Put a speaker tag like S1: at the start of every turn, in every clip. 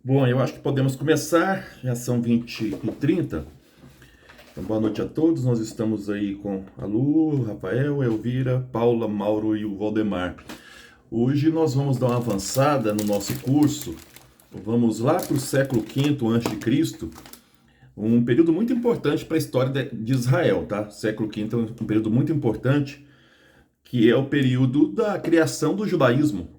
S1: Bom, eu acho que podemos começar, já são 20h30. Então, boa noite a todos. Nós estamos aí com a Lu, Rafael, Elvira, Paula, Mauro e o Valdemar. Hoje nós vamos dar uma avançada no nosso curso. Vamos lá para o século V a.C., um período muito importante para a história de Israel, tá? Século V é um período muito importante, que é o período da criação do judaísmo.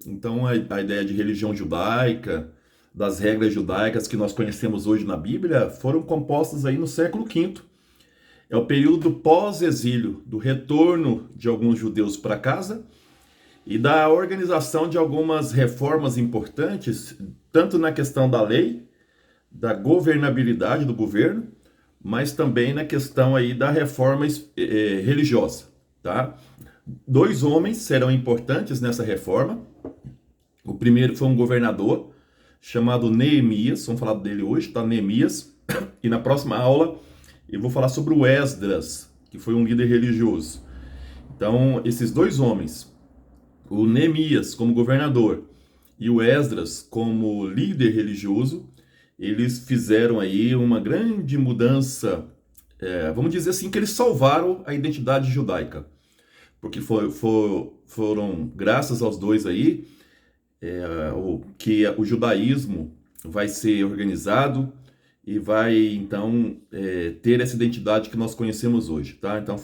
S1: Então, a ideia de religião judaica, das regras judaicas que nós conhecemos hoje na Bíblia, foram compostas aí no século V. É o período pós-exílio, do retorno de alguns judeus para casa e da organização de algumas reformas importantes, tanto na questão da lei, da governabilidade do governo, mas também na questão aí da reforma religiosa, tá? Dois homens serão importantes nessa reforma. O primeiro foi um governador chamado Neemias, vamos falar dele hoje, tá? Neemias. E na próxima aula eu vou falar sobre o Esdras, que foi um líder religioso. Então, esses dois homens, o Neemias como governador e o Esdras como líder religioso, eles fizeram aí uma grande mudança, vamos dizer assim, que eles salvaram a identidade judaica. Porque foram graças aos dois aí, que o judaísmo vai ser organizado e vai, então, ter essa identidade que nós conhecemos hoje, tá? Então,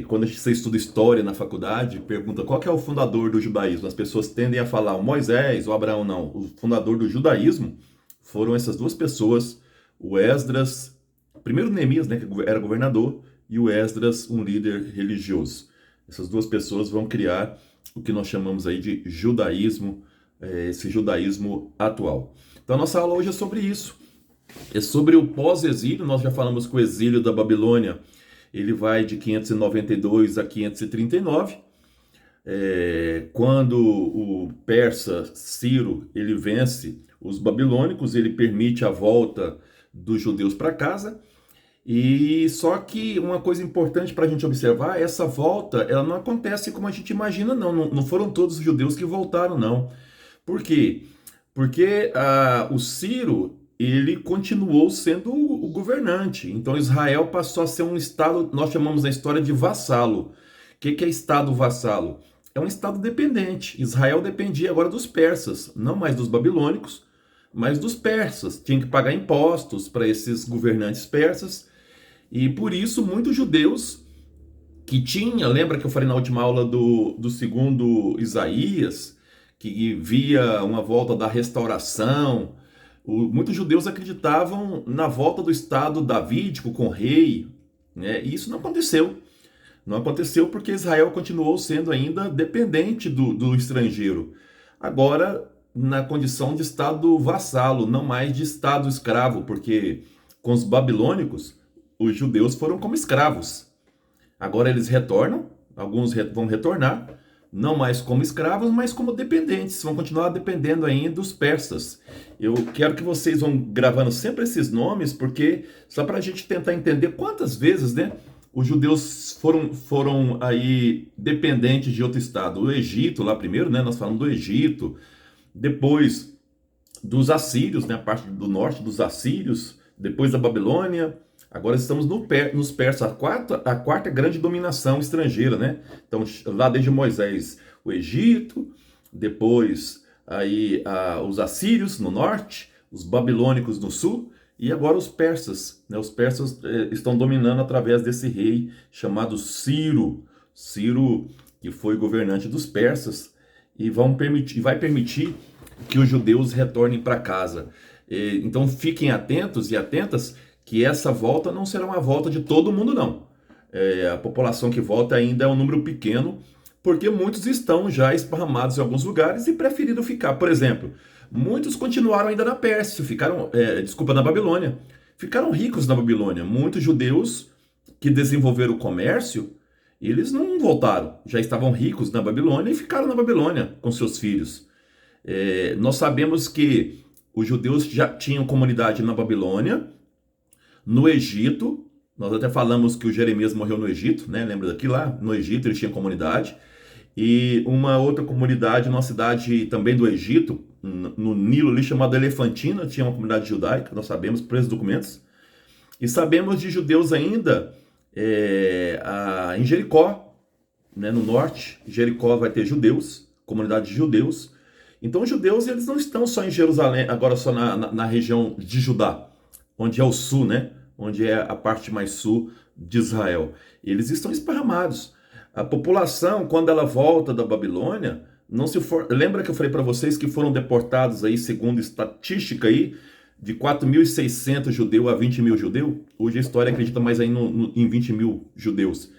S1: quando você estuda história na faculdade, pergunta qual que é o fundador do judaísmo. As pessoas tendem a falar o Moisés, o Abraão, não. O fundador do judaísmo foram essas duas pessoas, o Esdras, primeiro Neemias, né, que era governador, e o Esdras, um líder religioso. Essas duas pessoas vão criar o que nós chamamos aí de judaísmo, esse judaísmo atual. Então a nossa aula hoje é sobre isso. É sobre o pós-exílio. Nós já falamos que o exílio da Babilônia, ele vai de 592 a 539. Quando o persa Ciro, ele vence os babilônicos, ele permite a volta dos judeus para casa. E só que uma coisa importante para a gente observar, essa volta, ela não acontece como a gente imagina, não. Não foram todos os judeus que voltaram, não. Por quê? Porque o Ciro, ele continuou sendo o governante. Então Israel passou a ser um estado, nós chamamos na história de vassalo. O que é estado vassalo? É um estado dependente. Israel dependia agora dos persas, não mais dos babilônicos, mas dos persas. Tinha que pagar impostos para esses governantes persas. E por isso, muitos judeus que lembra que eu falei na última aula do segundo Isaías, que via uma volta da restauração, muitos judeus acreditavam na volta do estado davídico com o rei, né? E isso não aconteceu. Não aconteceu porque Israel continuou sendo ainda dependente do estrangeiro. Agora, na condição de estado vassalo, não mais de estado escravo, porque com os babilônicos, os judeus foram como escravos. Agora eles retornam, alguns vão retornar, não mais como escravos, mas como dependentes. Vão continuar dependendo ainda dos persas. Eu quero que vocês vão gravando sempre esses nomes, porque só para a gente tentar entender quantas vezes, né, os judeus foram aí dependentes de outro estado. O Egito, lá primeiro, né, nós falamos do Egito, depois dos assírios, né, a parte do norte dos assírios, depois da Babilônia. Agora estamos nos persas, a quarta grande dominação estrangeira, né? Então, lá desde Moisés, o Egito, depois aí os assírios no norte, os babilônicos no sul, e agora os persas, né? Os persas estão dominando através desse rei chamado Ciro. Ciro, que foi governante dos persas, e vai permitir que os judeus retornem para casa. Então, fiquem atentos e atentas, que essa volta não será uma volta de todo mundo, não. A população que volta ainda é um número pequeno, porque muitos estão já esparramados em alguns lugares e preferiram ficar. Por exemplo, muitos continuaram ainda na Pérsia, na Babilônia. Ficaram ricos na Babilônia. Muitos judeus que desenvolveram o comércio, eles não voltaram. Já estavam ricos na Babilônia e ficaram na Babilônia com seus filhos. Nós sabemos que os judeus já tinham comunidade na Babilônia, no Egito. Nós até falamos que o Jeremias morreu no Egito, né? Lembra daqui lá? No Egito eles tinham comunidade. E uma outra comunidade numa cidade também do Egito, no Nilo ali chamado Elefantina, tinha uma comunidade judaica, nós sabemos, por esses documentos. E sabemos de judeus ainda em Jericó, né, no norte. Jericó vai ter judeus, comunidade de judeus. Então os judeus eles não estão só em Jerusalém, agora só na região de Judá, onde é o sul, né? Onde é a parte mais sul de Israel. Eles estão esparramados. A população, quando ela volta da Babilônia, não se for... Lembra que eu falei para vocês que foram deportados aí, segundo estatística aí, de 4.600 judeus a 20 mil judeus? Hoje a história acredita mais aí em 20 mil judeus.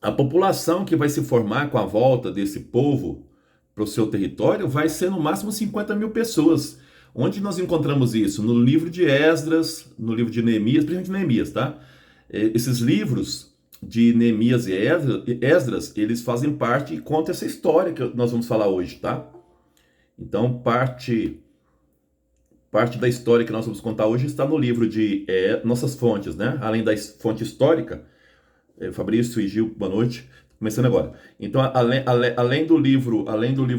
S1: A população que vai se formar com a volta desse povo para o seu território vai ser no máximo 50 mil pessoas. Onde nós encontramos isso? No livro de Esdras, no livro de Neemias, principalmente Neemias, tá? Esses livros de Neemias e Esdras, eles fazem parte e contam essa história que nós vamos falar hoje, tá? Então, parte da história que nós vamos contar hoje está no livro de nossas fontes, né? Além da fonte histórica, Fabrício e Gil, boa noite. Começando agora. Então, além do livro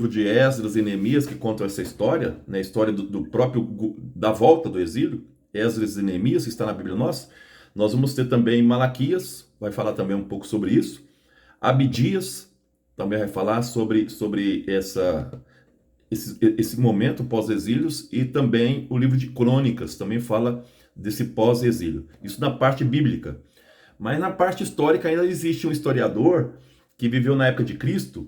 S1: de Esdras e Neemias que contam essa história, né, a história da volta do exílio, Esdras e Neemias, que está na Bíblia nossa, nós vamos ter também Malaquias, vai falar também um pouco sobre isso. Abdias também vai falar sobre esse momento pós-exílios, e também o livro de Crônicas também fala desse pós-exílio. Isso na parte bíblica. Mas na parte histórica ainda existe um historiador que viveu na época de Cristo,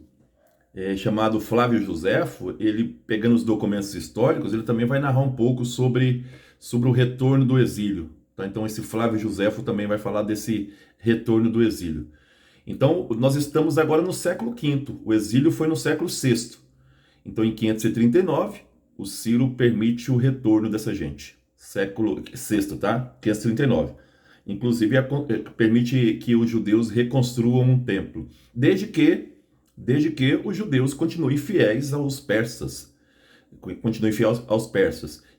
S1: chamado Flávio Joséfo. Ele, pegando os documentos históricos, ele também vai narrar um pouco sobre o retorno do exílio. Tá? Então esse Flávio Joséfo também vai falar desse retorno do exílio. Então nós estamos agora no século V, o exílio foi no século VI. Então em 539, o Ciro permite o retorno dessa gente. Século VI, tá? 539. Inclusive, permite que os judeus reconstruam um templo, desde que os judeus continuem fiéis aos persas,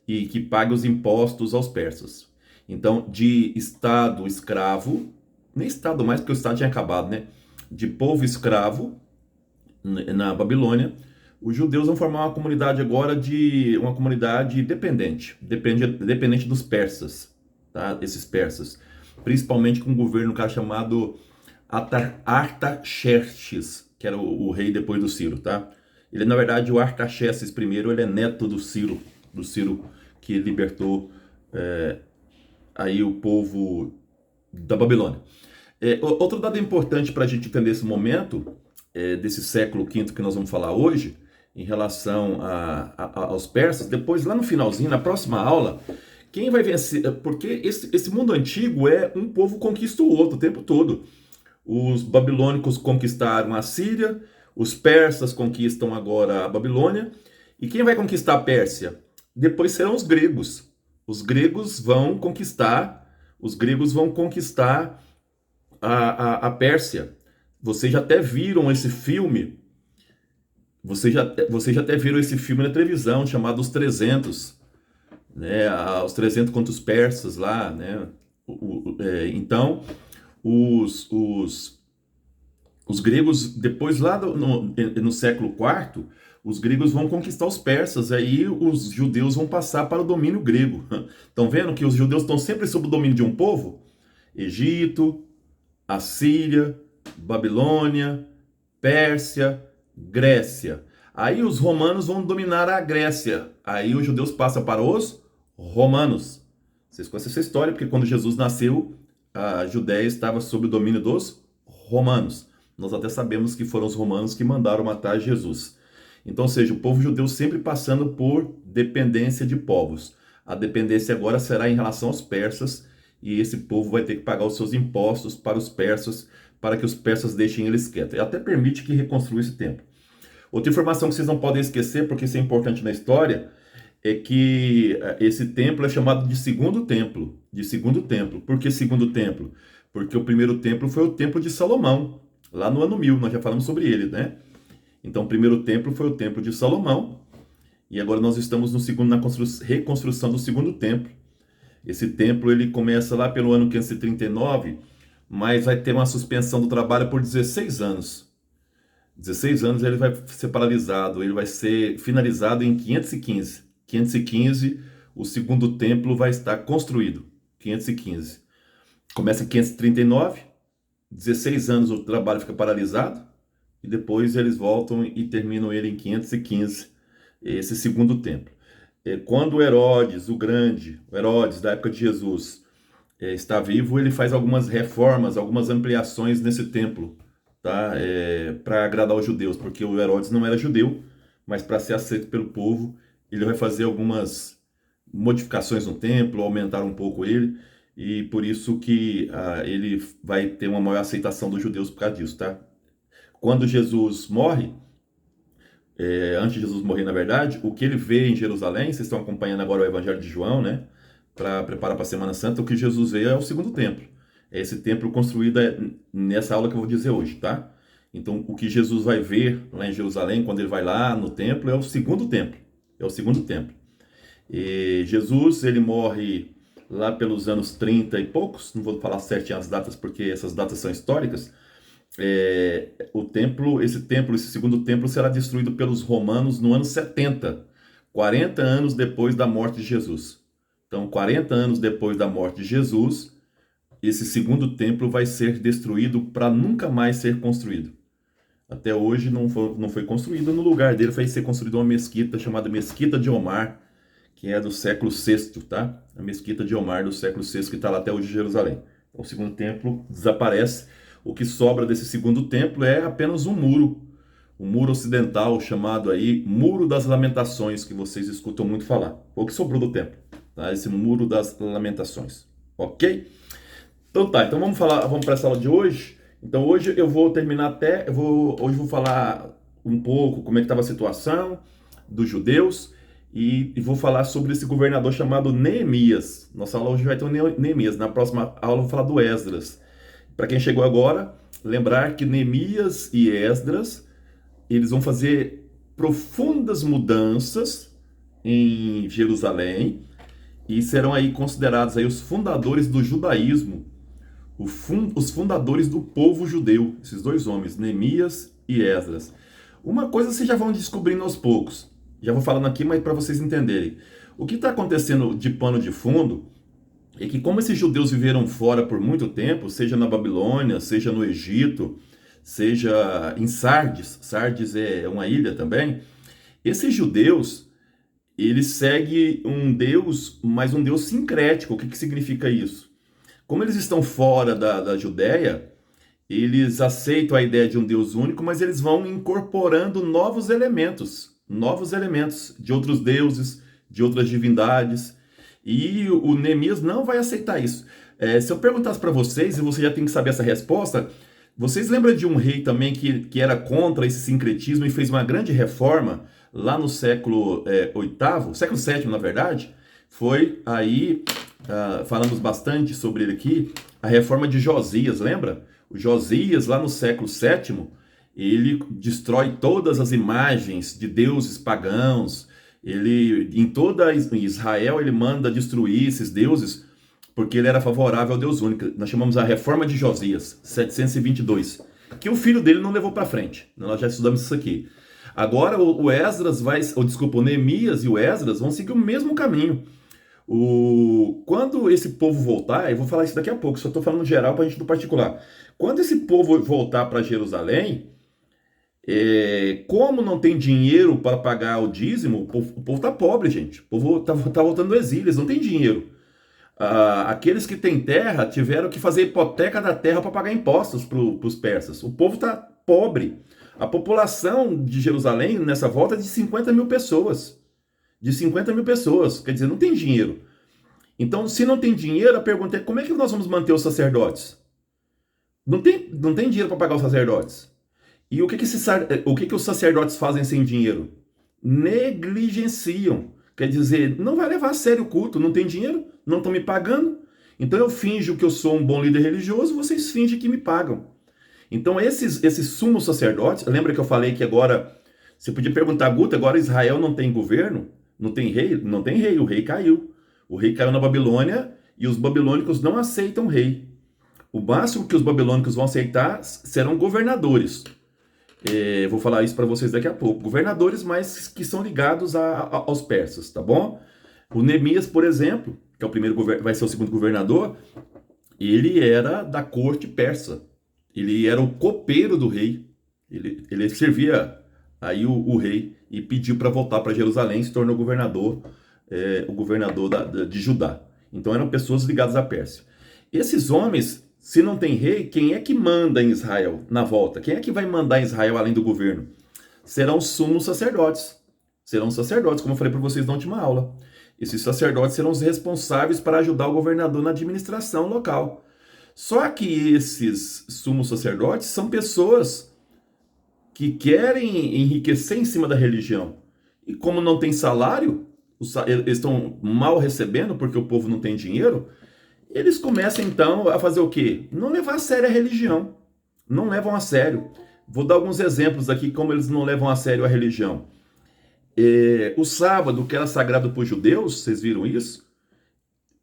S1: e que paguem os impostos aos persas. Então, de estado escravo, nem estado mais, porque o estado tinha acabado, né? De povo escravo na Babilônia, os judeus vão formar uma comunidade agora uma comunidade dependente dos persas, tá? Esses persas. Principalmente com um governo chamado Artaxerxes, que era o rei depois do Ciro, tá? Ele, na verdade, o Artaxerxes I, ele é neto do Ciro que libertou aí o povo da Babilônia. Outro dado importante para a gente entender esse momento, desse século V que nós vamos falar hoje, em relação aos persas, depois lá no finalzinho, na próxima aula, quem vai vencer? Porque esse mundo antigo é um povo conquista o outro o tempo todo. Os babilônicos conquistaram a Síria, os persas conquistam agora a Babilônia. E quem vai conquistar a Pérsia? Depois serão os gregos. Os gregos vão conquistar a Pérsia. Vocês já até viram esse filme. Vocês já até viram esse filme na televisão, chamado Os 300. Né, aos 300 contra os persas lá, né? Então os gregos, depois lá no século IV, os gregos vão conquistar os persas, aí os judeus vão passar para o domínio grego. Estão vendo que os judeus estão sempre sob o domínio de um povo? Egito, Assíria, Babilônia, Pérsia, Grécia. Aí os romanos vão dominar a Grécia. Aí os judeus passam para os romanos. Vocês conhecem essa história, porque quando Jesus nasceu, a Judéia estava sob o domínio dos romanos. Nós até sabemos que foram os romanos que mandaram matar Jesus. Então, ou seja, o povo judeu sempre passando por dependência de povos. A dependência agora será em relação aos persas, e esse povo vai ter que pagar os seus impostos para os persas, para que os persas deixem eles quietos. E até permite que reconstrua esse templo. Outra informação que vocês não podem esquecer, porque isso é importante na história, é que esse templo é chamado de segundo templo. Por que segundo templo? Porque o primeiro templo foi o templo de Salomão, lá no ano 1000, nós já falamos sobre ele, né? Então o primeiro templo foi o templo de Salomão, e agora nós estamos na reconstrução do segundo templo. Esse templo ele começa lá pelo ano 539, mas vai ter uma suspensão do trabalho por 16 anos. 16 anos ele vai ser paralisado, ele vai ser finalizado em 515. 515, o segundo templo vai estar construído. 515. Começa em 539, 16 anos o trabalho fica paralisado, e depois eles voltam e terminam ele em 515, esse segundo templo. Quando Herodes, o Grande, o Herodes da época de Jesus, está vivo, ele faz algumas reformas, algumas ampliações nesse templo, tá? Para agradar os judeus, porque o Herodes não era judeu, mas para ser aceito pelo povo, ele vai fazer algumas modificações no templo, aumentar um pouco ele, e por isso que ele vai ter uma maior aceitação dos judeus por causa disso, tá? Quando Jesus morre, antes de Jesus morrer, na verdade, o que ele vê em Jerusalém, vocês estão acompanhando agora o Evangelho de João, né? Para preparar para a Semana Santa, o que Jesus vê é o segundo templo. É esse templo construído nessa aula que eu vou dizer hoje, tá? Então, o que Jesus vai ver lá em Jerusalém, quando ele vai lá no templo, é o segundo templo. É o segundo templo. E Jesus, ele morre lá pelos anos 30 e poucos, não vou falar certinho as datas, porque essas datas são históricas. Esse segundo templo será destruído pelos romanos no ano 70, 40 anos depois da morte de Jesus. Então, 40 anos depois da morte de Jesus, esse segundo templo vai ser destruído para nunca mais ser construído. Até hoje não foi construído. No lugar dele vai ser construída uma mesquita chamada Mesquita de Omar, que é do século VI, tá? A Mesquita de Omar do século VI, que está lá até hoje em Jerusalém. Então, o segundo templo desaparece. O que sobra desse segundo templo é apenas um muro ocidental chamado aí Muro das Lamentações, que vocês escutam muito falar. O que sobrou do templo, tá? Esse Muro das Lamentações, ok? Então tá, então vamos para essa aula de hoje. Então hoje eu vou terminar hoje vou falar um pouco como é que estava a situação dos judeus e vou falar sobre esse governador chamado Neemias. Nossa aula hoje vai ter o Neemias, na próxima aula eu vou falar do Esdras. Para quem chegou agora, lembrar que Neemias e Esdras, eles vão fazer profundas mudanças em Jerusalém e serão aí considerados aí os fundadores do judaísmo, os fundadores do povo judeu, esses dois homens, Neemias e Esdras. Uma coisa vocês já vão descobrindo aos poucos, já vou falando aqui, mas para vocês entenderem. O que está acontecendo de pano de fundo é que como esses judeus viveram fora por muito tempo, seja na Babilônia, seja no Egito, seja em Sardes, Sardes é uma ilha também, esses judeus, eles seguem um Deus, mas um Deus sincrético. O que significa isso? Como eles estão fora da Judéia, eles aceitam a ideia de um Deus único, mas eles vão incorporando novos elementos de outros deuses, de outras divindades. E o Neemias não vai aceitar isso. Se eu perguntasse para vocês, e você já tem que saber essa resposta, vocês lembram de um rei também que era contra esse sincretismo e fez uma grande reforma lá no século VIII, século VII, na verdade? Foi aí, falamos bastante sobre ele aqui, a reforma de Josias, lembra? O Josias, lá no século VII, ele destrói todas as imagens de deuses pagãos. Ele, em toda Israel, ele manda destruir esses deuses porque ele era favorável ao Deus único. Nós chamamos a Reforma de Josias, 722, que o filho dele não levou para frente. Nós já estudamos isso aqui. Agora o Neemias e o Esdras vão seguir o mesmo caminho. Quando esse povo voltar, eu vou falar isso daqui a pouco, só estou falando geral para a gente do particular. Quando esse povo voltar para Jerusalém, como não tem dinheiro para pagar o dízimo, o povo está pobre, gente. O povo está voltando do exílio, eles não têm dinheiro. Aqueles que têm terra tiveram que fazer hipoteca da terra para pagar impostos para os persas. O povo está pobre. A população de Jerusalém, nessa volta, é de 50 mil pessoas. De 50 mil pessoas. Quer dizer, não tem dinheiro. Então, se não tem dinheiro, a pergunta é como é que nós vamos manter os sacerdotes? Não tem dinheiro para pagar os sacerdotes. E o que os sacerdotes fazem sem dinheiro? Negligenciam. Quer dizer, não vai levar a sério o culto, não tem dinheiro, não estão me pagando. Então eu finjo que eu sou um bom líder religioso, vocês fingem que me pagam. Então esses sumos sacerdotes, lembra que eu falei que agora, você podia perguntar, Guto, agora Israel não tem governo? Não tem rei? Não tem rei, o rei caiu. O rei caiu na Babilônia e os babilônicos não aceitam rei. O máximo que os babilônicos vão aceitar serão governadores. Vou falar isso para vocês daqui a pouco. Governadores, mas que são ligados aos persas, tá bom? O Neemias, por exemplo, que é o primeiro vai ser o segundo governador, ele era da corte persa. Ele era o copeiro do rei. Ele servia aí o rei e pediu para voltar para Jerusalém, se tornou governador, o governador de Judá. Então eram pessoas ligadas à Pérsia. Esses homens, se não tem rei, quem é que manda em Israel na volta? Quem é que vai mandar em Israel além do governo? Serão sumos sacerdotes. Serão sacerdotes, como eu falei para vocês na última aula. Esses sacerdotes serão os responsáveis para ajudar o governador na administração local. Só que esses sumos sacerdotes são pessoas que querem enriquecer em cima da religião. E como não tem salário, eles estão mal recebendo porque o povo não tem dinheiro, eles começam então a fazer o quê? Não levar a sério a religião. Não levam a sério. Vou dar alguns exemplos aqui como eles não levam a sério a religião. O sábado, que era sagrado para os judeus, vocês viram isso?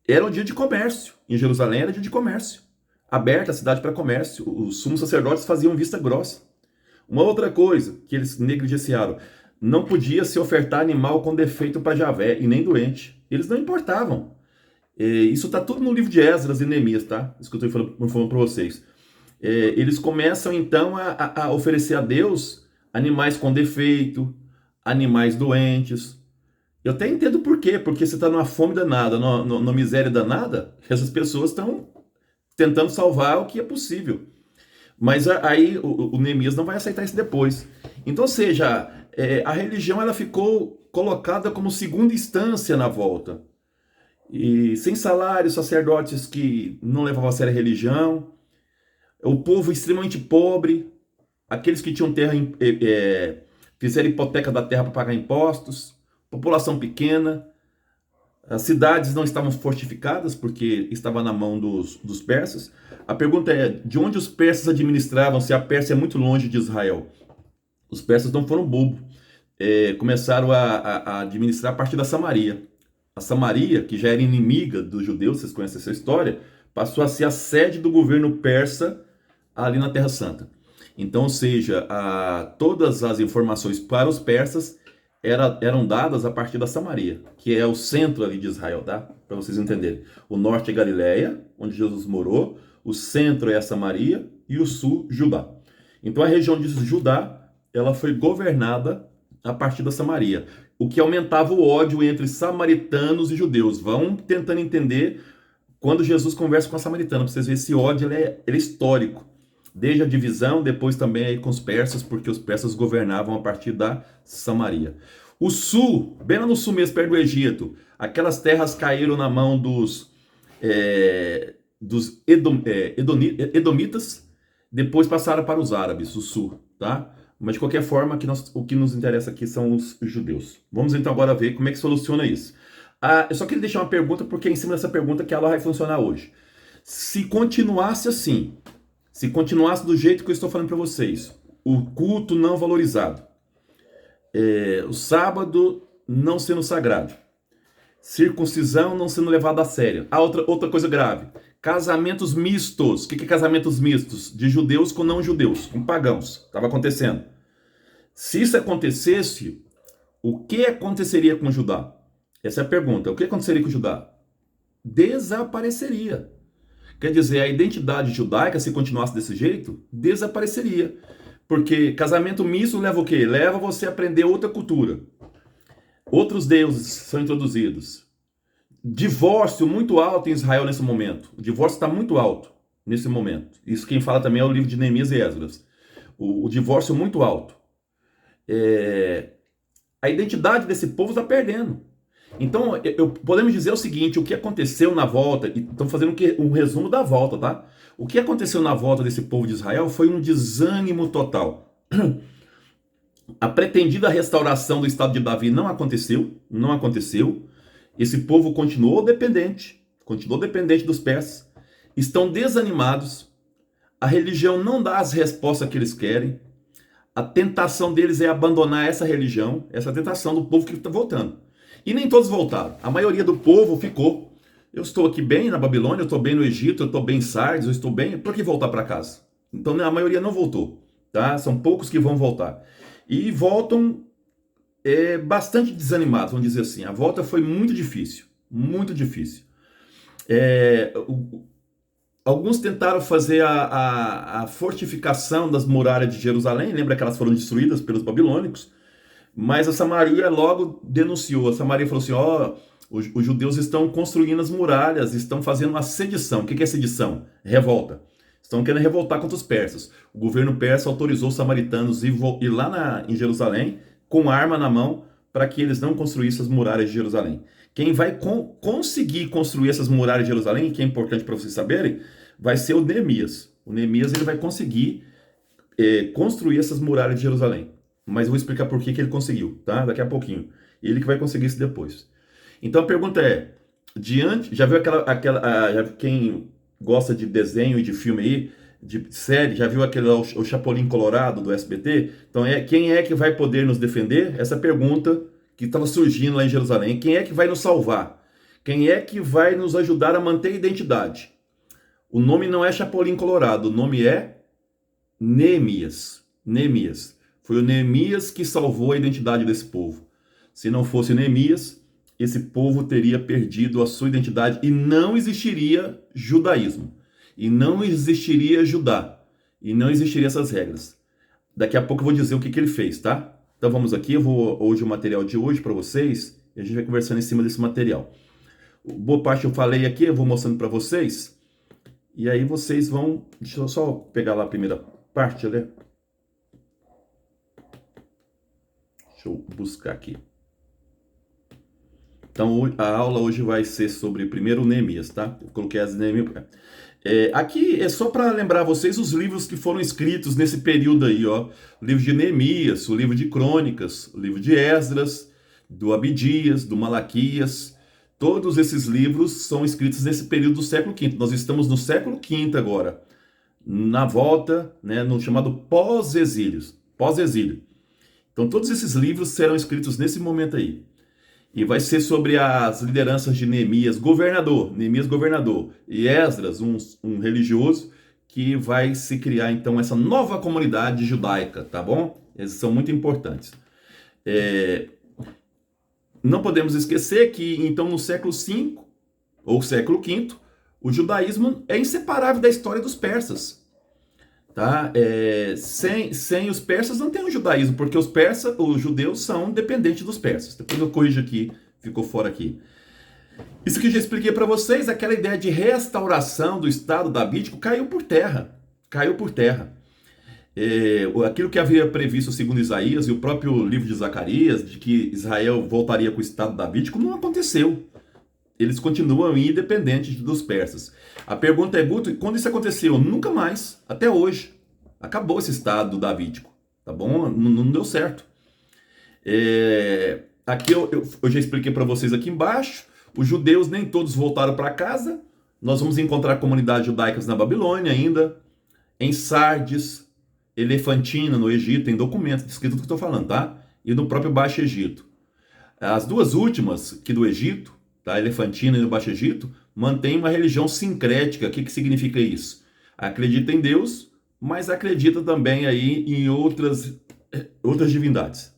S1: Era um dia de comércio. Em Jerusalém era dia de comércio. Aberta a cidade para comércio. Os sumos sacerdotes faziam vista grossa. Uma outra coisa que eles negligenciaram: não podia se ofertar animal com defeito para Javé e nem doente. Eles não importavam. Isso está tudo no livro de Esdras e Neemias, tá? Isso que eu estou falando para vocês. Eles começam então a oferecer a Deus animais com defeito, animais doentes. Eu até entendo por quê, porque você está numa fome danada, numa miséria danada, essas pessoas estão tentando salvar o que é possível. Mas aí o Neemias não vai aceitar isso depois. Então, ou seja, a religião ela ficou colocada como segunda instância na volta. E sem salário, sacerdotes que não levavam a sério a religião, o povo extremamente pobre, aqueles que tinham terra, fizeram hipoteca da terra para pagar impostos, população pequena, as cidades não estavam fortificadas porque estava na mão dos persas. A pergunta é, de onde os persas administravam, se a Pérsia é muito longe de Israel? Os persas não foram bobos. Começaram a administrar a partir da Samaria. A Samaria, que já era inimiga dos judeus, vocês conhecem essa história, passou a ser a sede do governo persa ali na Terra Santa. Então, ou seja, todas as informações para os persas eram dadas a partir da Samaria, que é o centro ali de Israel, tá? Para vocês entenderem. O norte é Galileia, onde Jesus morou, o centro é a Samaria e o sul, Judá. Então a região de Judá, ela foi governada a partir da Samaria, o que aumentava o ódio entre samaritanos e judeus. Vão tentando entender quando Jesus conversa com a samaritana, para vocês verem esse ódio ele é histórico. Desde a divisão, depois também aí com os persas, porque os persas governavam a partir da Samaria. O sul, bem lá no sul mesmo, perto do Egito, aquelas terras caíram na mão dos edomitas, depois passaram para os árabes, o sul, tá? Mas de qualquer forma, o que nos interessa aqui são os judeus. Vamos então agora ver como é que soluciona isso. Eu só queria deixar uma pergunta, porque é em cima dessa pergunta que ela vai funcionar hoje. Se continuasse assim, se continuasse do jeito que eu estou falando para vocês, o culto não valorizado, o sábado não sendo sagrado, circuncisão não sendo levada a sério. Outra coisa grave, casamentos mistos. O que é casamentos mistos? De judeus com não judeus, com pagãos. Estava acontecendo. Se isso acontecesse, o que aconteceria com Judá? Essa é a pergunta. O que aconteceria com Judá? Desapareceria. Quer dizer, a identidade judaica, se continuasse desse jeito, desapareceria. Porque casamento misto leva o quê? Leva você a aprender outra cultura. Outros deuses são introduzidos. Divórcio muito alto em Israel nesse momento. O divórcio está muito alto nesse momento. Isso quem fala também é o livro de Neemias e Esdras. O divórcio muito alto. A identidade desse povo está perdendo. Então, podemos dizer o seguinte, o que aconteceu na volta, e estamos fazendo um resumo da volta, tá? O que aconteceu na volta desse povo de Israel foi um desânimo total. A pretendida restauração do estado de Davi não aconteceu. Esse povo continuou dependente dos persas. Estão desanimados. A religião não dá as respostas que eles querem. A tentação deles é abandonar essa religião, essa tentação do povo que está voltando. E nem todos voltaram. A maioria do povo ficou. Eu estou aqui bem na Babilônia, eu estou bem no Egito, eu estou bem em Sardes, eu estou bem. Por que voltar para casa? Então a maioria não voltou. tá? São poucos que vão voltar. E voltam bastante desanimados, vamos dizer assim. A volta foi muito difícil, muito difícil. É, alguns tentaram fazer a fortificação das muralhas de Jerusalém, lembra que elas foram destruídas pelos babilônicos, mas a Samaria logo denunciou. A Samaria falou assim, os judeus estão construindo as muralhas, estão fazendo uma sedição. O que é sedição? Revolta. Estão querendo revoltar contra os persas. O governo persa autorizou os samaritanos a ir lá em Jerusalém com arma na mão para que eles não construíssem as muralhas de Jerusalém. Quem vai conseguir construir essas muralhas de Jerusalém, que é importante para vocês saberem, vai ser o Neemias. O Neemias ele vai conseguir construir essas muralhas de Jerusalém. Mas eu vou explicar por que ele conseguiu, tá? Daqui a pouquinho. Ele que vai conseguir isso depois. Então a pergunta é, já viu quem gosta de desenho e de filme aí, de série, já viu aquele o Chapolin Colorado do SBT? Então quem é que vai poder nos defender? Essa pergunta que estava surgindo lá em Jerusalém. Quem é que vai nos salvar? Quem é que vai nos ajudar a manter a identidade? O nome não é Chapolin Colorado, o nome é Neemias. Neemias. Foi o Neemias que salvou a identidade desse povo. Se não fosse Neemias, esse povo teria perdido a sua identidade e não existiria judaísmo. E não existiria Judá. E não existiriam essas regras. Daqui a pouco eu vou dizer o que ele fez, tá? Então vamos aqui, eu vou hoje o material de hoje para vocês e a gente vai conversando em cima desse material. Boa parte eu falei aqui, eu vou mostrando para vocês. E aí vocês vão... Deixa eu só pegar lá a primeira parte, né? Deixa eu buscar aqui. Então a aula hoje vai ser sobre primeiro Neemias, tá? Eu coloquei as Neemias... aqui é só para lembrar vocês os livros que foram escritos nesse período aí, ó. O livro de Neemias, o livro de Crônicas, o livro de Esdras, do Abidias, do Malaquias. Todos esses livros são escritos nesse período do século V. Nós estamos no século V agora, na volta, né, no chamado pós-exílio. Então todos esses livros serão escritos nesse momento aí. E vai ser sobre as lideranças de Neemias governador, e Esdras, um religioso, que vai se criar então essa nova comunidade judaica, tá bom? Eles são muito importantes. Não podemos esquecer que então no século V ou século V, o judaísmo é inseparável da história dos persas. Tá? Sem os persas não tem o judaísmo, porque os judeus são dependentes dos persas. Depois eu corrijo aqui, ficou fora aqui. Isso que eu já expliquei para vocês, aquela ideia de restauração do Estado davídico caiu por terra. Aquilo que havia previsto segundo Isaías e o próprio livro de Zacarias, de que Israel voltaria com o Estado davídico, não aconteceu. Eles continuam independentes dos persas. A pergunta é, Guto, quando isso aconteceu? Nunca mais, até hoje. Acabou esse estado davídico, tá bom? Não deu certo. Aqui eu já expliquei para vocês aqui embaixo, os judeus nem todos voltaram para casa. Nós vamos encontrar comunidades judaicas na Babilônia ainda, em Sardes, Elefantina, no Egito, tem documentos descritos do que eu estou falando, tá? E no próprio Baixo Egito. As duas últimas, que do Egito, tá? Elefantina e no Baixo Egito, mantém uma religião sincrética. O que significa isso? Acredita em Deus, mas acredita também aí em outras divindades.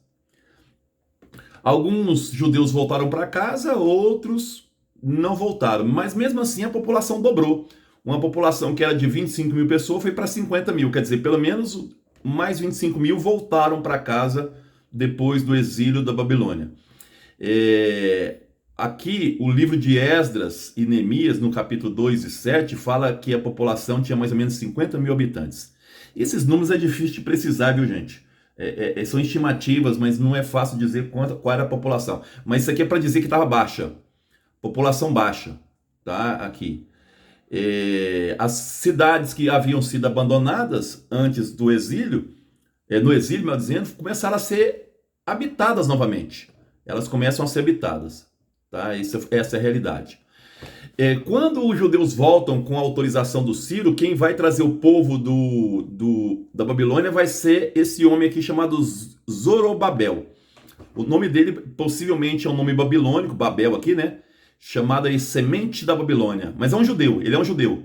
S1: Alguns judeus voltaram para casa, outros não voltaram, mas mesmo assim a população dobrou. Uma população que era de 25 mil pessoas foi para 50 mil, quer dizer, pelo menos mais 25 mil voltaram para casa depois do exílio da Babilônia. Aqui, o livro de Esdras e Neemias, no capítulo 2 e 7, fala que a população tinha mais ou menos 50 mil habitantes. Esses números é difícil de precisar, viu, gente? São estimativas, mas não é fácil dizer qual era a população. Mas isso aqui é para dizer que estava baixa. População baixa, tá? Aqui. As cidades que haviam sido abandonadas antes do exílio, no exílio, melhor dizendo, começaram a ser habitadas novamente. Elas começam a ser habitadas. Tá? Essa é a realidade. Quando os judeus voltam com a autorização do Ciro, quem vai trazer o povo da Babilônia vai ser esse homem aqui chamado Zorobabel. O nome dele possivelmente é um nome babilônico, Babel aqui, né? Chamado aí Semente da Babilônia. Mas é um judeu, ele é um judeu.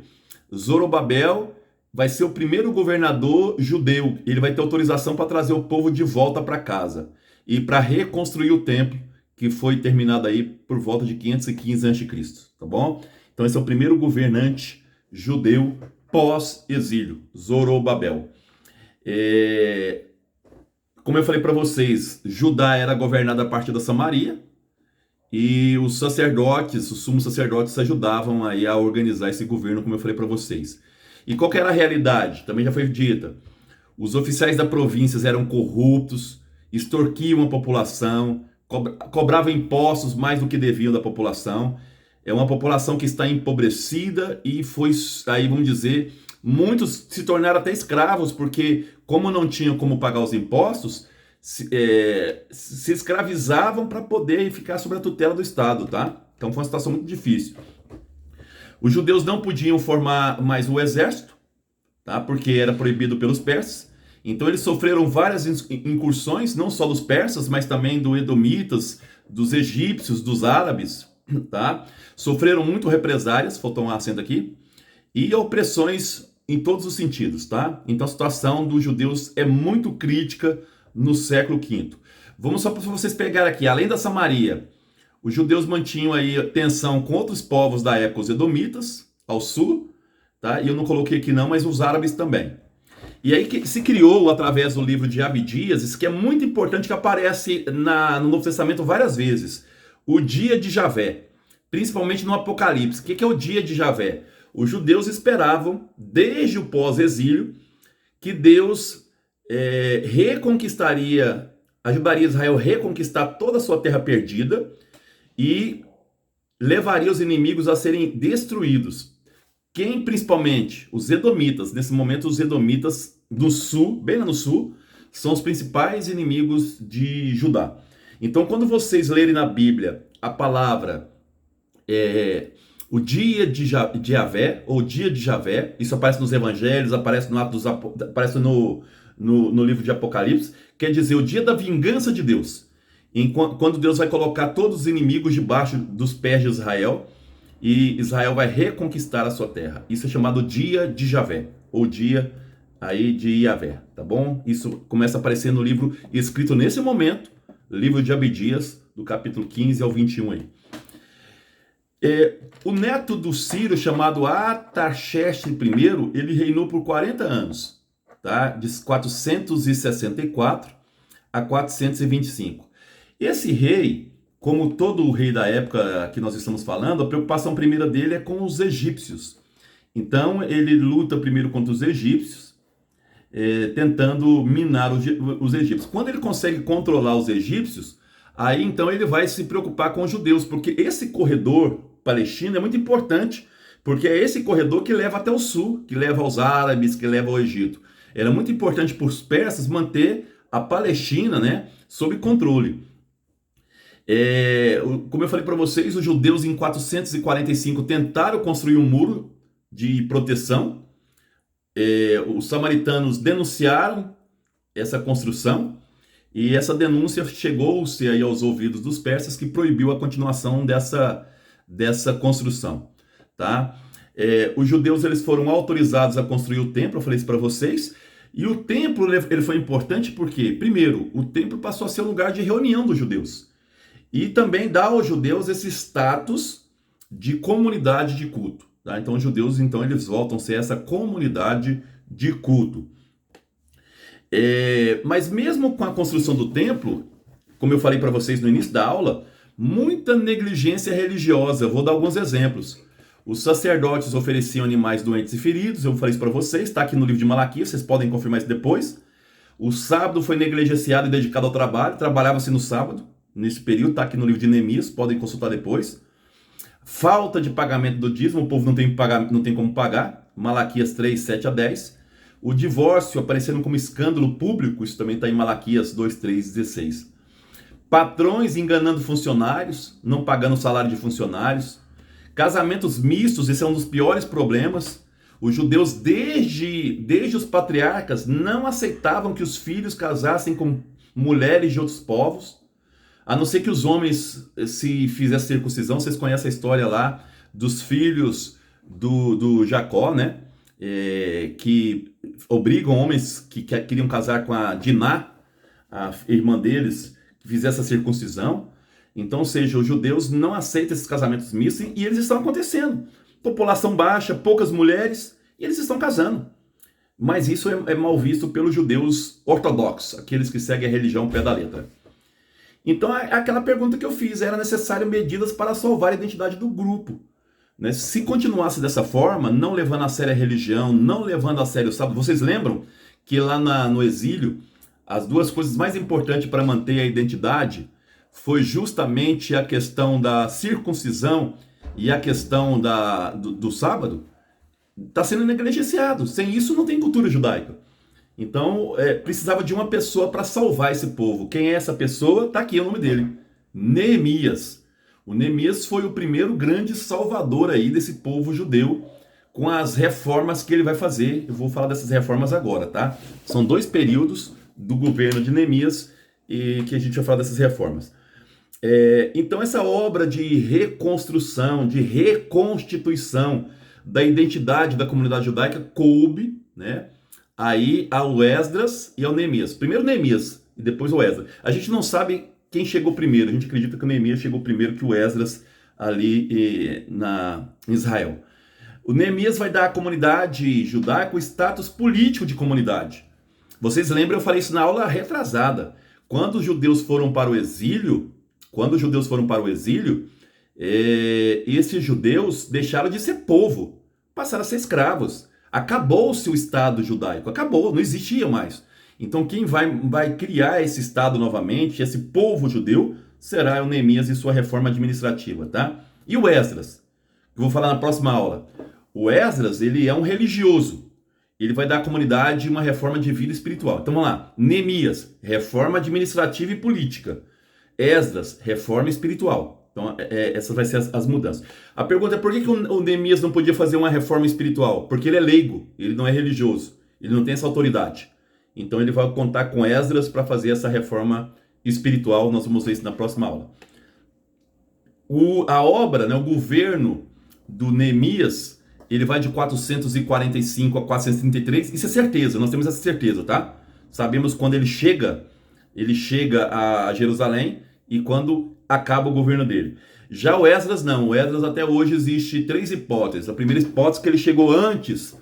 S1: Zorobabel, vai ser o primeiro governador judeu. Ele vai ter autorização para trazer o povo de volta para casa e para reconstruir o templo, que foi terminado aí por volta de 515 a.C., tá bom? Então esse é o primeiro governante judeu pós-exílio, Zorobabel. Como eu falei para vocês, Judá era governada a partir da Samaria e os sacerdotes, os sumos sacerdotes ajudavam aí a organizar esse governo, como eu falei para vocês. E qual que era a realidade? Também já foi dita. Os oficiais da província eram corruptos, extorquiam a população, cobravam impostos mais do que deviam da população. É uma população que está empobrecida e foi, aí vamos dizer, muitos se tornaram até escravos, porque como não tinham como pagar os impostos, se escravizavam para poder ficar sob a tutela do Estado, tá? Então foi uma situação muito difícil. Os judeus não podiam formar mais o exército, tá? Porque era proibido pelos persas. Então eles sofreram várias incursões, não só dos persas, mas também dos edomitas, dos egípcios, dos árabes, tá? Sofreram muito represálias, faltou um acento aqui, e opressões em todos os sentidos, tá? Então a situação dos judeus é muito crítica no século V. Vamos só para vocês pegarem aqui, além da Samaria, os judeus mantinham aí tensão com outros povos da época, os edomitas, ao sul, tá? E eu não coloquei aqui não, mas os árabes também. E aí que se criou, através do livro de Abdias, isso que é muito importante, que aparece no Novo Testamento várias vezes, o dia de Javé, principalmente no Apocalipse. O que é o dia de Javé? Os judeus esperavam, desde o pós-exílio, que Deus ajudaria Israel a reconquistar toda a sua terra perdida e levaria os inimigos a serem destruídos. Quem principalmente? Os edomitas. Nesse momento, os edomitas do sul, bem lá no sul, são os principais inimigos de Judá. Então, quando vocês lerem na Bíblia a palavra o dia de Javé, ou dia de Javé, isso aparece nos evangelhos, aparece aparece no livro de Apocalipse, quer dizer o dia da vingança de Deus. Quando Deus vai colocar todos os inimigos debaixo dos pés de Israel, e Israel vai reconquistar a sua terra. Isso é chamado dia de Javé, ou dia aí de Iavé, tá bom? Isso começa a aparecer no livro escrito nesse momento, livro de Abdias, do capítulo 15 ao 21 aí. O neto do Ciro, chamado Artaxerxes I, ele reinou por 40 anos, tá? De 464 a 425. Esse rei, como todo rei da época que nós estamos falando, a preocupação primeira dele é com os egípcios. Então ele luta primeiro contra os egípcios, tentando minar os egípcios. Quando ele consegue controlar os egípcios, aí então ele vai se preocupar com os judeus, porque esse corredor palestino é muito importante, porque é esse corredor que leva até o sul, que leva aos árabes, que leva ao Egito. Era muito importante para os persas manter a Palestina, né, sob controle. Como eu falei para vocês, os judeus em 445 tentaram construir um muro de proteção. Os samaritanos denunciaram essa construção e essa denúncia chegou-se aí aos ouvidos dos persas, que proibiu a continuação dessa construção, tá? Os judeus eles foram autorizados a construir o templo, eu falei isso para vocês, e o templo ele foi importante porque, primeiro, o templo passou a ser um lugar de reunião dos judeus. E também dá aos judeus esse status de comunidade de culto. Tá? Então, os judeus eles voltam a ser essa comunidade de culto. Mas mesmo com a construção do templo, como eu falei para vocês no início da aula, muita negligência religiosa. Eu vou dar alguns exemplos. Os sacerdotes ofereciam animais doentes e feridos. Eu falei isso para vocês, está aqui no livro de Malaquias, vocês podem confirmar isso depois. O sábado foi negligenciado e dedicado ao trabalho. Trabalhava-se no sábado. Nesse período, está aqui no livro de Neemias, podem consultar depois. Falta de pagamento do dízimo, o povo não tem como pagar, Malaquias 3, 7 a 10. O divórcio aparecendo como escândalo público, isso também está em Malaquias 2, 3, 16. Patrões enganando funcionários, não pagando o salário de funcionários. Casamentos mistos, esse é um dos piores problemas. Os judeus, desde os patriarcas, não aceitavam que os filhos casassem com mulheres de outros povos. A não ser que os homens se fizessem circuncisão. Vocês conhecem a história lá dos filhos do Jacó, né? que obrigam homens que queriam casar com a Diná, a irmã deles, que fizesse a circuncisão. Então, ou seja, os judeus não aceitam esses casamentos mistos e eles estão acontecendo. População baixa, poucas mulheres, e eles estão casando. Mas isso é mal visto pelos judeus ortodoxos, aqueles que seguem a religião ao pé da letra. Então, aquela pergunta que eu fiz, era necessário medidas para salvar a identidade do grupo. Né? Se continuasse dessa forma, não levando a sério a religião, não levando a sério o sábado, vocês lembram que lá no exílio, as duas coisas mais importantes para manter a identidade foi justamente a questão da circuncisão e a questão do sábado? Está sendo negligenciado. Sem isso não tem cultura judaica. Então, precisava de uma pessoa para salvar esse povo. Quem é essa pessoa? Está aqui o nome dele. Neemias. O Neemias foi o primeiro grande salvador aí desse povo judeu, com as reformas que ele vai fazer. Eu vou falar dessas reformas agora, tá? São 2 períodos do governo de Neemias e que a gente vai falar dessas reformas. Então, essa obra de reconstrução, de reconstituição da identidade da comunidade judaica coube, né, aí ao Esdras e ao Neemias. Primeiro Neemias e depois o Esdras. A gente não sabe quem chegou primeiro. A gente acredita que o Neemias chegou primeiro que o Esdras ali em Israel. O Neemias vai dar à comunidade judaica o status político de comunidade. Vocês lembram, eu falei isso na aula retrasada. Quando os judeus foram para o exílio, esses judeus deixaram de ser povo, passaram a ser escravos. Acabou-se o Estado judaico, acabou, não existia mais. Então quem vai criar esse Estado novamente, esse povo judeu, será o Neemias e sua reforma administrativa, tá? E o Esdras, que eu vou falar na próxima aula. O Esdras, ele é um religioso. Ele vai dar à comunidade uma reforma de vida espiritual. Então vamos lá. Neemias, reforma administrativa e política. Esdras, reforma espiritual. Então essas vão ser as mudanças. A pergunta é por que o Neemias não podia fazer uma reforma espiritual? Porque ele é leigo, ele não é religioso, ele não tem essa autoridade. Então ele vai contar com Esdras para fazer essa reforma espiritual. Nós vamos ver isso na próxima aula. A obra, né, o governo do Neemias, ele vai de 445 a 433. Isso é certeza, nós temos essa certeza, tá? Sabemos quando ele chega a Jerusalém e quando acaba o governo dele. Já o Esdras não. O Esdras até hoje existe 3 hipóteses. A primeira hipótese é que ele chegou antes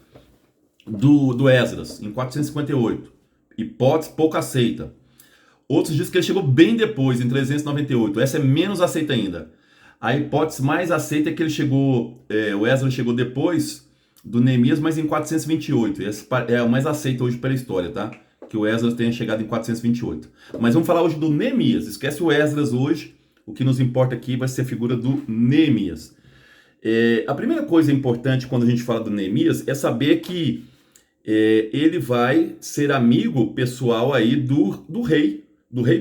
S1: do Esdras, em 458. Hipótese pouco aceita. Outros dizem que ele chegou bem depois, em 398. Essa é menos aceita ainda. A hipótese mais aceita é que o Esdras chegou depois do Neemias, mas em 428. Essa é a mais aceita hoje pela história, tá? Que o Esdras tenha chegado em 428. Mas vamos falar hoje do Neemias. Esquece o Esdras hoje. O que nos importa aqui vai ser a figura do Neemias. A primeira coisa importante quando a gente fala do Neemias é saber que ele vai ser amigo pessoal aí do rei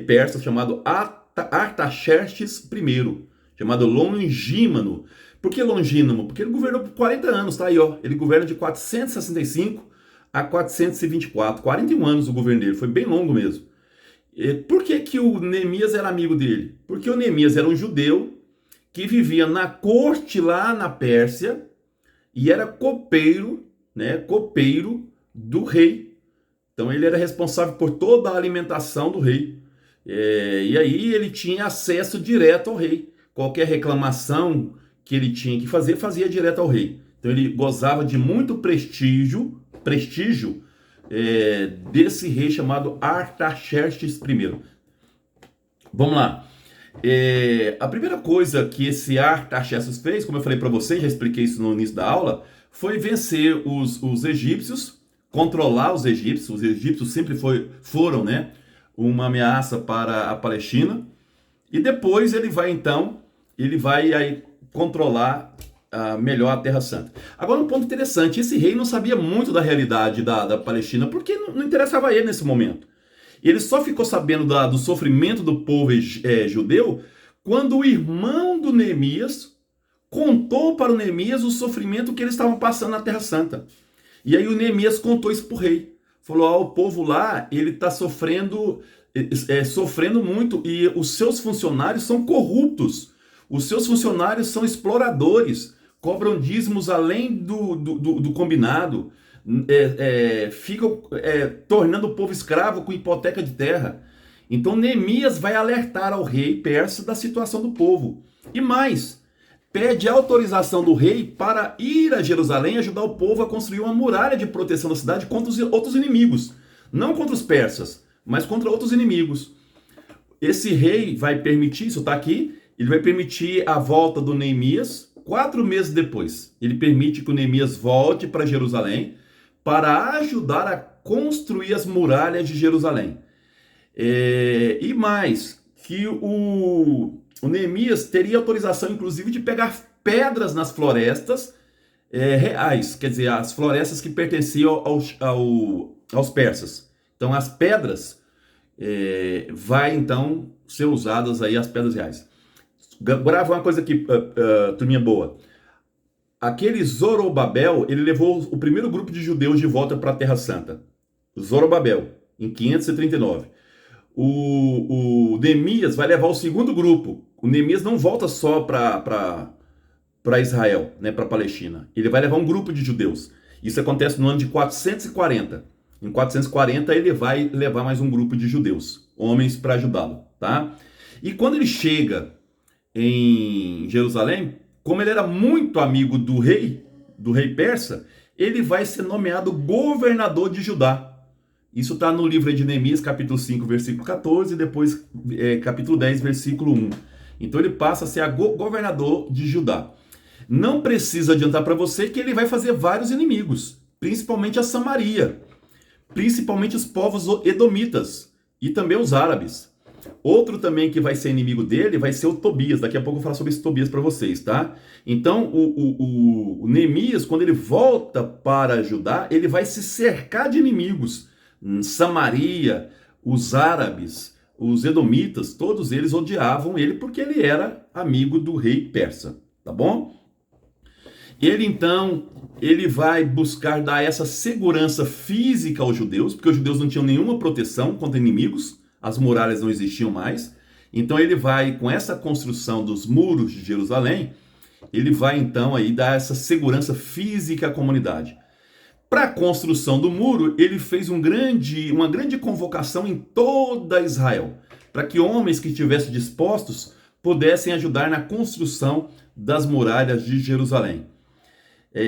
S1: persa, chamado Artaxerxes I, chamado Longímano. Por que Longínamo? Porque ele governou por 40 anos, tá aí, ó. Ele governa de 465 a 424, 41 anos o governo dele, foi bem longo mesmo. Por que o Neemias era amigo dele? Porque o Neemias era um judeu que vivia na corte lá na Pérsia e era copeiro, né, copeiro do rei. Então ele era responsável por toda a alimentação do rei. E aí ele tinha acesso direto ao rei. Qualquer reclamação que ele tinha que fazer, fazia direto ao rei. Então ele gozava de muito prestígio desse rei chamado Artaxerxes I. Vamos lá. A primeira coisa que esse Artaxerxes fez, como eu falei para vocês, já expliquei isso no início da aula, foi vencer os egípcios, controlar os egípcios. Os egípcios sempre foram, né, uma ameaça para a Palestina. E depois ele vai aí controlar melhor a Terra Santa. Agora um ponto interessante, esse rei não sabia muito da realidade da Palestina, porque não interessava a ele nesse momento. Ele só ficou sabendo do sofrimento do povo judeu quando o irmão do Neemias contou para o Neemias o sofrimento que eles estavam passando na Terra Santa. E aí o Neemias contou isso para o rei. Falou, o povo lá, ele está sofrendo muito e os seus funcionários são corruptos. Os seus funcionários são exploradores. cobram dízimos além do combinado, ficam tornando o povo escravo com hipoteca de terra. Então Neemias vai alertar ao rei persa da situação do povo. E mais, pede autorização do rei para ir a Jerusalém e ajudar o povo a construir uma muralha de proteção da cidade contra os outros inimigos. Não contra os persas, mas contra outros inimigos. Esse rei vai permitir, isso está aqui, ele vai permitir a volta do Neemias 4 meses depois. Ele permite que o Neemias volte para Jerusalém para ajudar a construir as muralhas de Jerusalém. E mais, que o Neemias teria autorização, inclusive, de pegar pedras nas florestas reais, quer dizer, as florestas que pertenciam aos persas. Então, as pedras vai, então, ser usadas aí, as pedras reais. Grava uma coisa aqui, turminha boa. Aquele Zorobabel, ele levou o primeiro grupo de judeus de volta para a Terra Santa. Zorobabel, em 539. O Neemias vai levar o segundo grupo. O Neemias não volta só para Israel, né, para a Palestina. Ele vai levar um grupo de judeus. Isso acontece no ano de 440. Em 440 ele vai levar mais um grupo de judeus, homens, para ajudá-lo, tá? E quando ele chega em Jerusalém, como ele era muito amigo do rei persa, ele vai ser nomeado governador de Judá. Isso está no livro de Neemias, capítulo 5, versículo 14, e depois capítulo 10, versículo 1. Então ele passa a ser governador de Judá. Não precisa adiantar para você que ele vai fazer vários inimigos, principalmente a Samaria, principalmente os povos edomitas e também os árabes. Outro também que vai ser inimigo dele vai ser o Tobias. Daqui a pouco eu vou falar sobre esse Tobias para vocês, tá? Então, o Neemias, quando ele volta para Judá, ele vai se cercar de inimigos. Samaria, os árabes, os edomitas, todos eles odiavam ele porque ele era amigo do rei persa, tá bom? Ele vai buscar dar essa segurança física aos judeus, porque os judeus não tinham nenhuma proteção contra inimigos, as muralhas não existiam mais. Então ele vai, com essa construção dos muros de Jerusalém, ele vai então aí dar essa segurança física à comunidade. Para a construção do muro, ele fez uma grande convocação em toda Israel, para que homens que estivessem dispostos pudessem ajudar na construção das muralhas de Jerusalém.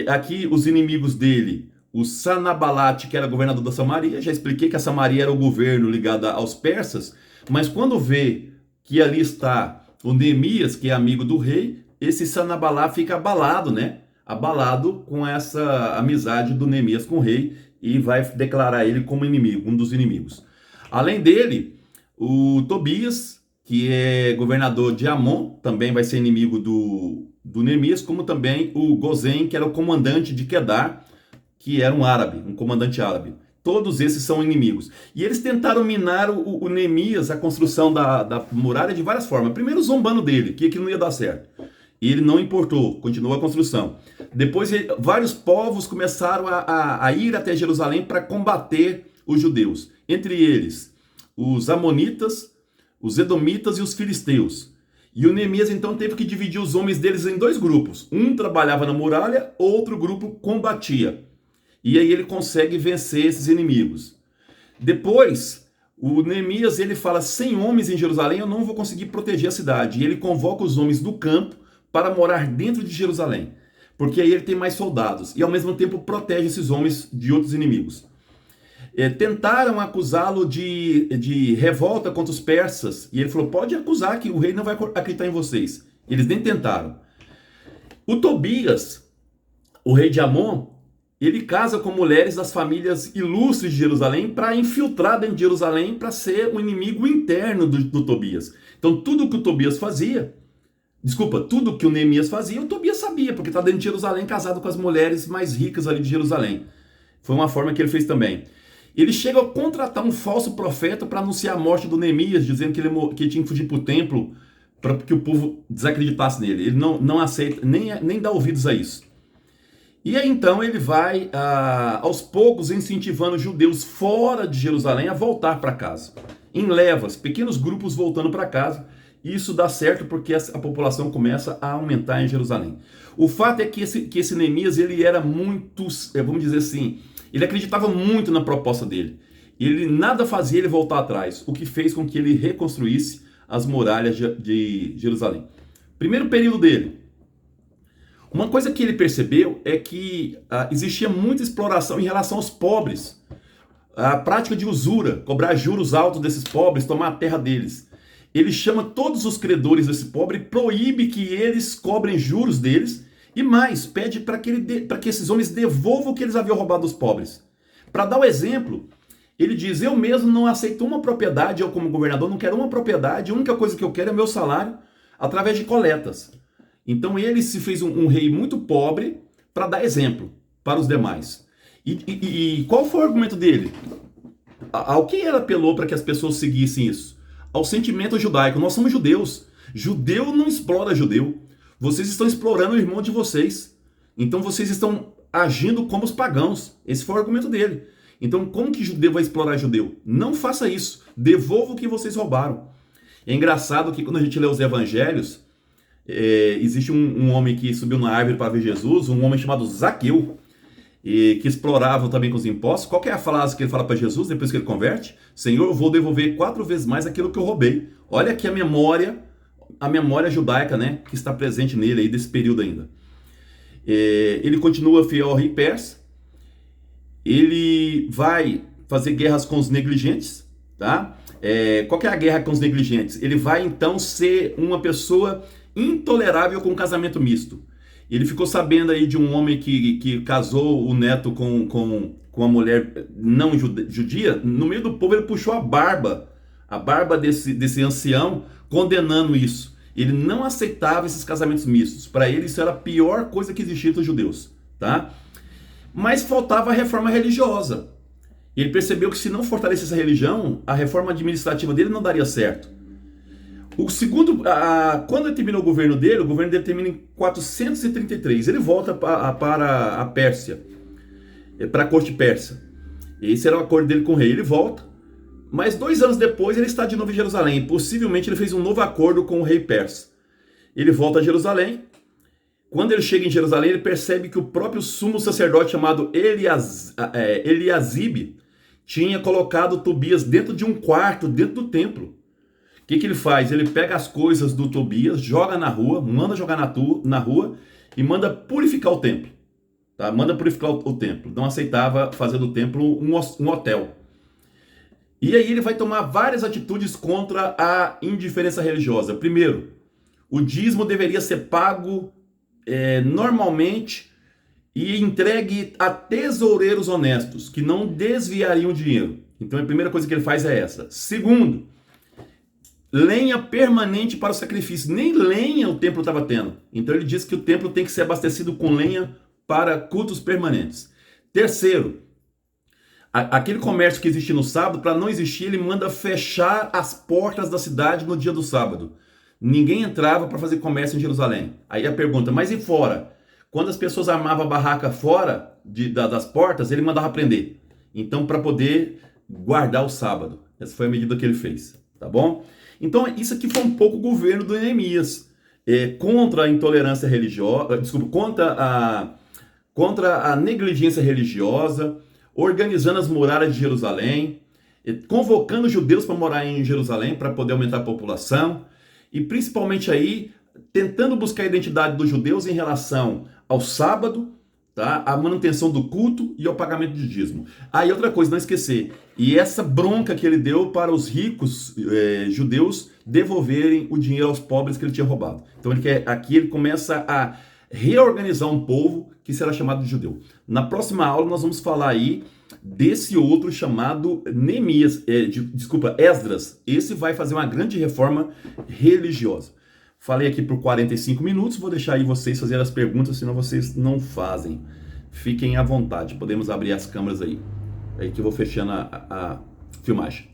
S1: Aqui os inimigos dele, o Sanabalate, que era governador da Samaria, já expliquei que a Samaria era o governo ligado aos persas, mas quando vê que ali está o Neemias, que é amigo do rei, esse Sanabalate fica abalado, né? Abalado com essa amizade do Neemias com o rei e vai declarar ele como inimigo, um dos inimigos. Além dele, o Tobias, que é governador de Amon, também vai ser inimigo do Neemias, como também o Gozem, que era o comandante de Quedar, que era um árabe, um comandante árabe. Todos esses são inimigos. E eles tentaram minar o Neemias, a construção da muralha, de várias formas. Primeiro zombando dele, que aquilo não ia dar certo. E ele não importou, continuou a construção. Depois vários povos começaram a ir até Jerusalém para combater os judeus. Entre eles, os amonitas, os edomitas e os filisteus. E o Neemias então teve que dividir os homens deles em 2 grupos. Um trabalhava na muralha, outro grupo combatia. E aí ele consegue vencer esses inimigos. Depois, o Neemias ele fala: sem homens em Jerusalém eu não vou conseguir proteger a cidade. E ele convoca os homens do campo para morar dentro de Jerusalém, porque aí ele tem mais soldados e ao mesmo tempo protege esses homens de outros inimigos. Tentaram acusá-lo de revolta contra os persas, e ele falou: pode acusar, que o rei não vai acreditar em vocês. Eles nem tentaram. O Tobias, o rei de Amon, ele casa com mulheres das famílias ilustres de Jerusalém para infiltrar dentro de Jerusalém, para ser um inimigo interno do Tobias. Então tudo que o Tobias fazia, tudo que o Neemias fazia, o Tobias sabia, porque está dentro de Jerusalém, casado com as mulheres mais ricas ali de Jerusalém. Foi uma forma que ele fez também. Ele chega a contratar um falso profeta para anunciar a morte do Neemias, dizendo que ele tinha que fugir para o templo, para que o povo desacreditasse nele. Ele não aceita, nem dá ouvidos a isso. E aí então ele vai, aos poucos, incentivando os judeus fora de Jerusalém a voltar para casa. Em levas, pequenos grupos voltando para casa. e isso dá certo porque a população começa a aumentar em Jerusalém. O fato é que esse Neemias, ele era muito, vamos dizer assim, ele acreditava muito na proposta dele. Ele nada fazia ele voltar atrás, o que fez com que ele reconstruísse as muralhas de Jerusalém. Primeiro período dele. Uma coisa que ele percebeu é que existia muita exploração em relação aos pobres. A prática de usura, cobrar juros altos desses pobres, tomar a terra deles. Ele chama todos os credores desse pobre, proíbe que eles cobrem juros deles e mais, pede para que esses homens devolvam o que eles haviam roubado dos pobres. Para dar o exemplo, ele diz, eu mesmo não aceito uma propriedade, eu como governador não quero uma propriedade, a única coisa que eu quero é o meu salário através de coletas. Então ele se fez um rei muito pobre para dar exemplo para os demais. E qual foi o argumento dele? Ao que ele apelou para que as pessoas seguissem isso? Ao sentimento judaico. Nós somos judeus. Judeu não explora judeu. Vocês estão explorando o irmão de vocês. Então vocês estão agindo como os pagãos. Esse foi o argumento dele. Então como que judeu vai explorar judeu? Não faça isso. Devolva o que vocês roubaram. É engraçado que quando a gente lê os evangelhos, existe um homem que subiu na árvore para ver Jesus, um homem chamado Zaqueu, que explorava também com os impostos. Qual que é a frase que ele fala para Jesus depois que ele converte? Senhor, eu vou devolver 4 vezes mais aquilo que eu roubei. Olha aqui a memória judaica, né, que está presente nele aí desse período ainda. Ele continua fiel ao rei persa. Ele vai fazer guerras com os negligentes, tá? Qual que é a guerra com os negligentes? Ele vai então ser uma pessoa intolerável com casamento misto. Ele ficou sabendo aí de um homem que casou o neto com uma mulher não judia. No meio do povo ele puxou a barba desse ancião, condenando isso. Ele não aceitava esses casamentos mistos. Para ele isso era a pior coisa que existia entre os judeus, tá? Mas faltava a reforma religiosa. Ele percebeu que se não fortalecesse essa religião, a reforma administrativa dele não daria certo. O segundo, quando ele terminou o governo dele termina em 433. Ele volta para a Pérsia, para a corte persa. Esse era o acordo dele com o rei. Ele volta, mas 2 anos depois ele está de novo em Jerusalém. Possivelmente ele fez um novo acordo com o rei persa. Ele volta a Jerusalém. Quando ele chega em Jerusalém, ele percebe que o próprio sumo sacerdote chamado Eliasibe tinha colocado Tobias dentro de um quarto, dentro do templo. O que ele faz? Ele pega as coisas do Tobias, joga na rua, manda jogar na rua e manda purificar o templo. Tá? Manda purificar o templo. Não aceitava fazer do templo um hotel. E aí ele vai tomar várias atitudes contra a indiferença religiosa. Primeiro, o dízimo deveria ser pago normalmente e entregue a tesoureiros honestos, que não desviariam o dinheiro. Então a primeira coisa que ele faz é essa. Segundo, lenha permanente para o sacrifício. Nem lenha o templo estava tendo. Então ele diz que o templo tem que ser abastecido com lenha para cultos permanentes. Terceiro, aquele comércio que existe no sábado, para não existir, ele manda fechar as portas da cidade no dia do sábado. Ninguém entrava para fazer comércio em Jerusalém. Aí a pergunta, mas e fora? Quando as pessoas armavam a barraca fora das portas, ele mandava prender. Então, para poder guardar o sábado. Essa foi a medida que ele fez. Tá bom? Então, isso aqui foi um pouco o governo do Neemias. Contra a intolerância religiosa, contra a negligência religiosa, organizando as muralhas de Jerusalém, convocando os judeus para morar em Jerusalém, para poder aumentar a população, e principalmente aí, tentando buscar a identidade dos judeus em relação ao sábado, tá? A manutenção do culto e ao pagamento de dízimo. E outra coisa, não esquecer, e essa bronca que ele deu para os ricos judeus devolverem o dinheiro aos pobres que ele tinha roubado. Então aqui ele começa a reorganizar um povo que será chamado de judeu. Na próxima aula nós vamos falar aí desse outro chamado Esdras. Esse vai fazer uma grande reforma religiosa. Falei aqui por 45 minutos, vou deixar aí vocês fazerem as perguntas, senão vocês não fazem. Fiquem à vontade, podemos abrir as câmeras aí. Aí que eu vou fechando a filmagem.